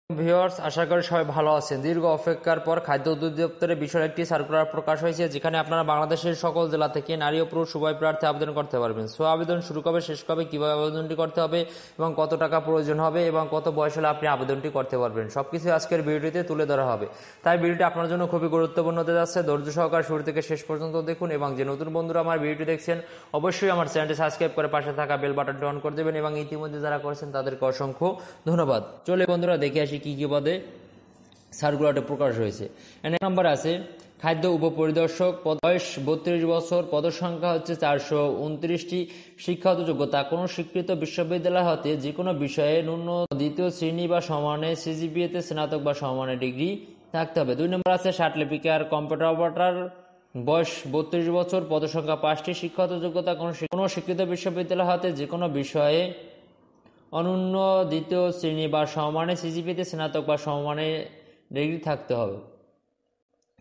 Viewers, আশা করি সবাই ভালো আছেন। দীর্ঘ অপেক্ষার পর খাদ্য অধিদপ্তরের বিষয়ে একটি সার্কুলার প্রকাশ হয়েছে, যেখানে আপনারা বাংলাদেশের সকল জেলা থেকে নারী ও পুরুষ উভয় প্রার্থী আবেদন করতে পারবেন। আবেদন শুরু কবে, শেষ কবে, কিভাবে আবেদনটি করতে হবে এবং কত টাকা প্রয়োজন হবে এবং কত বয়স হলে আপনি আবেদনটি করতে পারবেন, সবকিছু আজকের ভিডিওটিতে তুলে ধরা হবে। তাই ভিডিওটি আপনার জন্য খুবই গুরুত্বপূর্ণ হতে যাচ্ছে। ধৈর্য সহকারে শুরু থেকে শেষ পর্যন্ত দেখুন এবং যে নতুন বন্ধুরা আমার ভিডিওটি দেখছেন অবশ্যই আমার চ্যানেলটি সাবস্ক্রাইব করে পাশে থাকা বেল বাটনটি অন করে দেবেন এবং ইতিমধ্যে যারা করেছেন তাদেরকে অসংখ্য ধন্যবাদ। চলে বন্ধুরা দেখে আসি কি পদে সার্কুলারটি প্রকাশ হয়েছে। এক নম্বর আছে খাদ্য উপপরিদর্শক, বয়স 32 বছর, পদসংখ্যা হচ্ছে 429টি। শিক্ষাগত যোগ্যতা কোনো স্বীকৃত বিশ্ববিদ্যালয় হতে যে কোনো বিষয়ে ন্যূনতম দ্বিতীয় শ্রেণী বা সমানে সিজিপিএতে স্নাতক বা সমানে ডিগ্রি থাকতে হবে। 2 নম্বর আছে ষাটলিপিকার, কম্পিউটার অপারেটর, বয়স 32 বছর, পদসংখ্যা 5টি। শিক্ষাগত যোগ্যতা কোনো স্বীকৃত বিশ্ববিদ্যালয় হতে যে কোনো বিষয়ে অনন্য দ্বিতীয় শ্রেণী বা সমানে সিজিপিতে স্নাতক বা সমানে ডিগ্রি থাকতে হবে।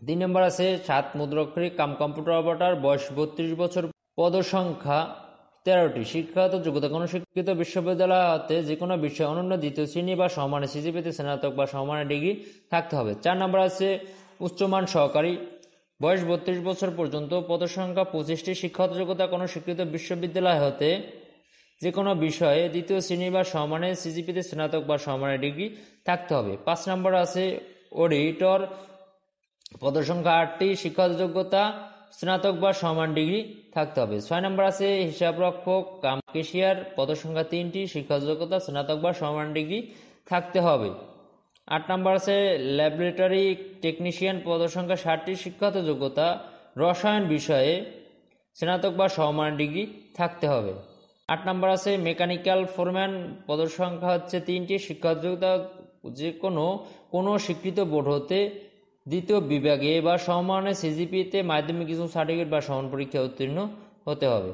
3 নম্বর আছে 7 মুদ্রাক্ষরিক কাম কম্পিউটার অপারেটর, বয়স 32 বছর, পদসংখ্যা 13টি। শিক্ষাগত যোগ্যতা কোনো স্বীকৃত বিশ্ববিদ্যালয় হতে যে কোনো বিষয়ে অনন্য দ্বিতীয় শ্রেণী বা সমানে সিজিপিতে স্নাতক বা সমানে ডিগ্রি থাকতে হবে। 4 নম্বর আছে উচ্চমান সহকারী, বয়স 32 বছর পর্যন্ত, পদসংখ্যা 25টি। শিক্ষাগত যোগ্যতা কোনো স্বীকৃত বিশ্ববিদ্যালয় হতে যে কোনো বিষয়ে দ্বিতীয় শ্রেণী বা সমানে সিজিপিতে স্নাতক বা সমানে ডিগ্রি থাকতে হবে। 5 নম্বর আছে অডিটর, পদসংখ্যা 8টি। শিক্ষাগত যোগ্যতা স্নাতক বা সমান ডিগ্রি থাকতে হবে। 6 নম্বর আছে হিসাবরক্ষক কাম ক্যাশিয়ার, পদসংখ্যা 3টি। শিক্ষাগত যোগ্যতা স্নাতক বা সমান ডিগ্রি থাকতে হবে। 8 নম্বর আছে ল্যাবরেটরি টেকনিশিয়ান, পদসংখ্যা 60টি। শিক্ষাগত যোগ্যতা রসায়ন বিষয়ে স্নাতক বা সমান ডিগ্রি থাকতে হবে। 8 নম্বর আছে মেকানিক্যাল ফোরম্যান, পদসংখ্যা হচ্ছে 3টি। শিক্ষাগত যোগ্যতা যে কোনো স্বীকৃত বোর্ড হতে দ্বিতীয় বিভাগে বা সমানে সিজিপিতে মাধ্যমিক স্কুল সার্টিফিকেট বা সমান পরীক্ষা উত্তীর্ণ হতে হবে।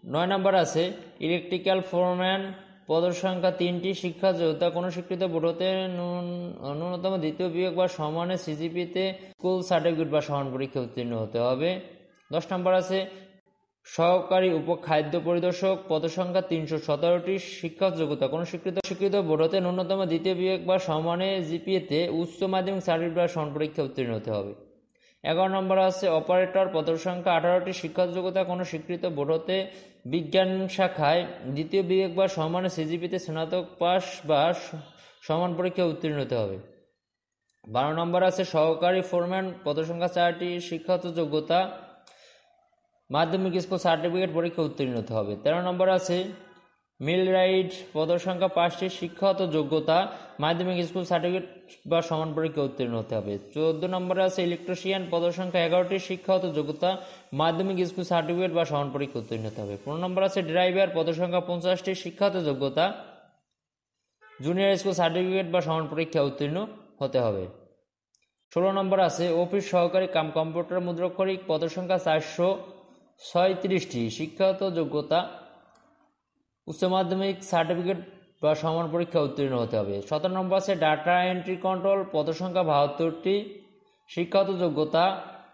9 নম্বর আছে ইলেকট্রিক্যাল ফোরম্যান, পদসংখ্যা 3টি। শিক্ষাগত যোগ্যতা কোনো স্বীকৃত বোর্ড হতে ন্যূনতম দ্বিতীয় বিভাগ বা সমানে সিজিপিতে স্কুল সার্টিফিকেট বা সমান পরীক্ষা উত্তীর্ণ হতে হবে। 10 নম্বর আছে সহকারী উপখাদ্য পরিদর্শক, পদসংখ্যা 317টি। শিক্ষাগত যোগ্যতা কোনো স্বীকৃত বোর্ড হতে ন্যূনতম দ্বিতীয় বিভাগ বা সমানে জিপিএতে উচ্চ মাধ্যমিক সার্টিফিকেট বা সমান পরীক্ষা উত্তীর্ণ হতে হবে। 11 নম্বর আছে অপারেটর, পদসংখ্যা 18টি। শিক্ষাগত যোগ্যতা কোনো স্বীকৃত বোর্ড হতে বিজ্ঞান শাখায় দ্বিতীয় বিভাগ বা সমানে সিজিপিতে স্নাতক পাস বা সমান পরীক্ষা উত্তীর্ণ হতে হবে। 12 নম্বর আছে সহকারী ফোরম্যান, পদসংখ্যা 4টি। শিক্ষাগত যোগ্যতা মাধ্যমিক স্কুল সার্টিফিকেট পরীক্ষা উত্তীর্ণ হতে হবে। 13 নম্বর আছে মিলরাইট, পদসংখ্যা 5টি। শিক্ষাগত যোগ্যতা মাধ্যমিক স্কুল সার্টিফিকেট বা সমান পরীক্ষা উত্তীর্ণ হতে হবে। 14 নম্বরে আছে ইলেকট্রিশিয়ান, পদসংখ্যা 11টি। শিক্ষাগত যোগ্যতা মাধ্যমিক স্কুল সার্টিফিকেট বা সমান পরীক্ষা উত্তীর্ণ হতে হবে। 15 নম্বর আছে ড্রাইভার, পদসংখ্যা 50টি। শিক্ষাগত যোগ্যতা জুনিয়র স্কুল সার্টিফিকেট বা সমান পরীক্ষা উত্তীর্ণ হতে হবে। 16 নম্বর আছে অফিস সহকারী কাম কম্পিউটার মুদ্রাক্ষরিক, পদসংখ্যা 436টি। শিক্ষাগত যোগ্যতা উচ্চ মাধ্যমিক সার্টিফিকেট বা সমান পরীক্ষা উত্তীর্ণ হতে হবে। 17 নম্বর আছে ডাটা এন্ট্রি কন্ট্রোল, পদসংখ্যা 72টি। শিক্ষাগত যোগ্যতা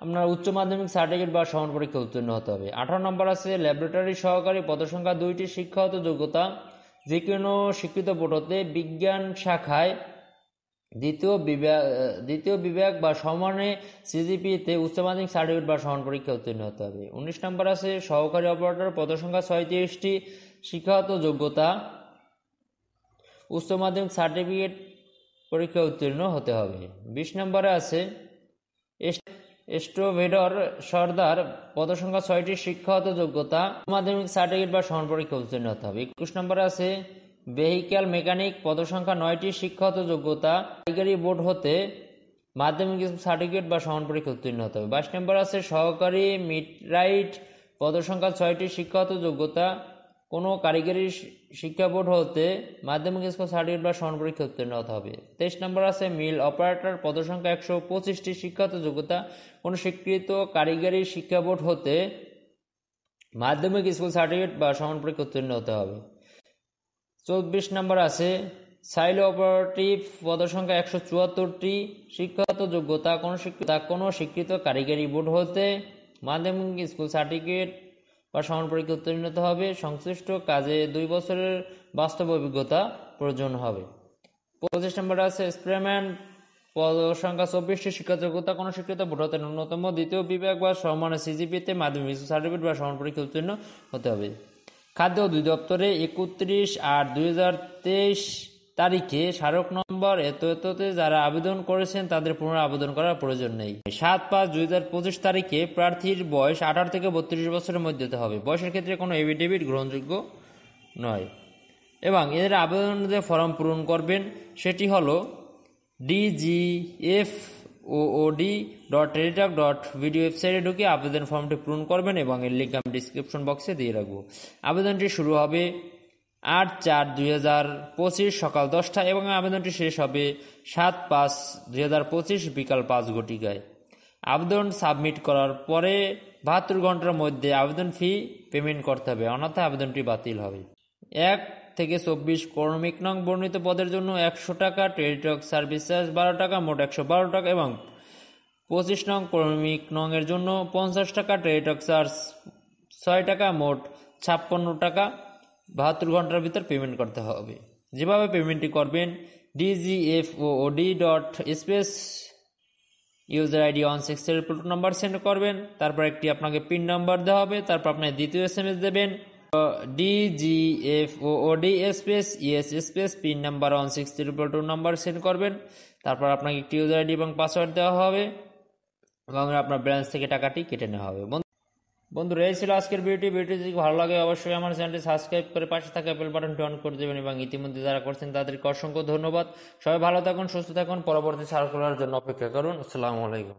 আপনার উচ্চ মাধ্যমিক সার্টিফিকেট বা সমান পরীক্ষা উত্তীর্ণ হতে হবে। 18 নম্বর আছে ল্যাবরেটরি সহকারী, পদসংখ্যা 2টি। শিক্ষাগত যোগ্যতা যে কোনো স্বীকৃত বোর্ড হতে বিজ্ঞান শাখায় দ্বিতীয় বিভাগ বা সমানে সিজিপিতে উচ্চ মাধ্যমিক সার্টিফিকেট বা সমান পরীক্ষা উত্তীর্ণ হতে হবে। 19 নম্বর আছে সহকারী অপারেটর, পদসংখ্যা 36টি। শিক্ষাগত যোগ্যতা উচ্চ মাধ্যমিক সার্টিফিকেট পরীক্ষা উত্তীর্ণ হতে হবে। 20 নম্বরে আছে স্টোভেডর সর্দার, পদসংখ্যা 6টি। শিক্ষাগত যোগ্যতা মাধ্যমিক সার্টিফিকেট বা সমান পরীক্ষা উত্তীর্ণ হতে হবে। 21 নম্বরে আছে ভেহিক্যাল মেকানিক, পদসংখ্যা 9টি। শিক্ষাগত যোগ্যতা কারিগরি বোর্ড হতে মাধ্যমিক সার্টিফিকেট বা সমান পরীক্ষা উত্তীর্ণ হতে হবে। 22 নম্বর আছে সহকারী মিডরাইট, পদসংখ্যা 6টি। শিক্ষাগত যোগ্যতা কোনো কারিগরি শিক্ষা বোর্ড হতে মাধ্যমিক স্কুল সার্টিফিকেট বা সমান পরীক্ষা উত্তীর্ণ হতে হবে। 23 নম্বর আছে মিল অপারেটর, পদসংখ্যা 125টি। শিক্ষাগত যোগ্যতা কোনো স্বীকৃত কারিগরি শিক্ষা বোর্ড হতে মাধ্যমিক স্কুল সার্টিফিকেট বা সমান পরীক্ষা উত্তীর্ণ হতে হবে। 24 নম্বর আছে সাইলো অপারেটিভ, পদসংখ্যা 174টি। শিক্ষাগত যোগ্যতা কোনো স্বীকৃত কারিগরি বোর্ড হতে মাধ্যমিক স্কুল সার্টিফিকেট বা সমান পরীক্ষা উত্তীর্ণ হতে হবে। সংশ্লিষ্ট কাজে 2 বছরের বাস্তব অভিজ্ঞতা প্রয়োজন হবে। 25 নম্বরে আছে স্প্রেম্যান, পদ সংখ্যা 24টি, শিক্ষাযোগ্যতা কোনো শিক্ষিত ভোটারদের ন্যূনতম দ্বিতীয় বিভাগ বা সমমানের সিজিপিতে মাধ্যমিক সার্টিফিকেট বা সমান পরীক্ষা উত্তীর্ণ হতে হবে। খাদ্য অধিদপ্তরে 31/8/2023 তারিখে স্মারক নম্বর এততে যারা আবেদন করেছেন তাদের পুনরায় আবেদন করার প্রয়োজন নেই। 7/5/2025 তারিখে প্রার্থীর বয়স 18 থেকে 32 বছরের মধ্যে হতে হবে। বয়সের ক্ষেত্রে কোনো এফিডেভিট গ্রহণযোগ্য নয়। এবং এদের আবেদন যে ফর্ম পূরণ করবেন সেটি হলো dgfood.teletalk.video ওয়েবসাইটে ঢুকে আবেদন ফর্মটি পূরণ করবেন এবং এর লিঙ্ক আমি ডিসক্রিপশন বক্সে দিয়ে রাখবো। আবেদনটি শুরু হবে 8/4/2025 সকাল 10টায় এবং আবেদনটি শেষ হবে 7/5/2025 বিকাল 5 ঘটিকায়। আবেদন সাবমিট করার পরে 72 ঘন্টার মধ্যে আবেদন ফি পেমেন্ট করতে হবে, অন্যথায় আবেদনটি বাতিল হবে। 1 থেকে 24 ক্রমিক নং বর্ণিত পদের জন্য 100 টাকা, টেলিটক সার্ভিস চার্জ 12 টাকা, মোট 112 টাকা এবং 25 নং ক্রমিক নং এর জন্য 50 টাকা, টেলিটক চার্জ 6 টাকা, মোট 56 টাকা 72 ঘন্টার ভিতর পেমেন্ট করতে হবে। যেভাবে পেমেন্টটি করবেন, dgfood.space user ID 163 number send করবেন, তারপর একটি আপনাকে পিন নাম্বার দেওয়া হবে, তারপর আপনি দ্বিতীয় SMS দেবেন dgfood space ES space pin number 163 number send করবেন, তারপর আপনাকে একটি ইউজার আইডি এবং পাসওয়ার্ড দেওয়া হবে এবং আপনার ব্যালেন্স থেকে টাকাটি কেটে নেওয়া হবে। বন্ধুরা, এই ছিল আজকের ভিডিওটি যদি ভালো লাগে অবশ্যই আমার চ্যানেলটি সাবস্ক্রাইব করে পাশে থাকা বেল বাটনটি অন করে দেবেন এবং ইতিমধ্যে যারা করছেন তাদেরকে অসংখ্য ধন্যবাদ। সবাই ভালো থাকুন, সুস্থ থাকুন, পরবর্তী সার্কুলার জন্য অপেক্ষা করুন। আসসালামু আলাইকুম।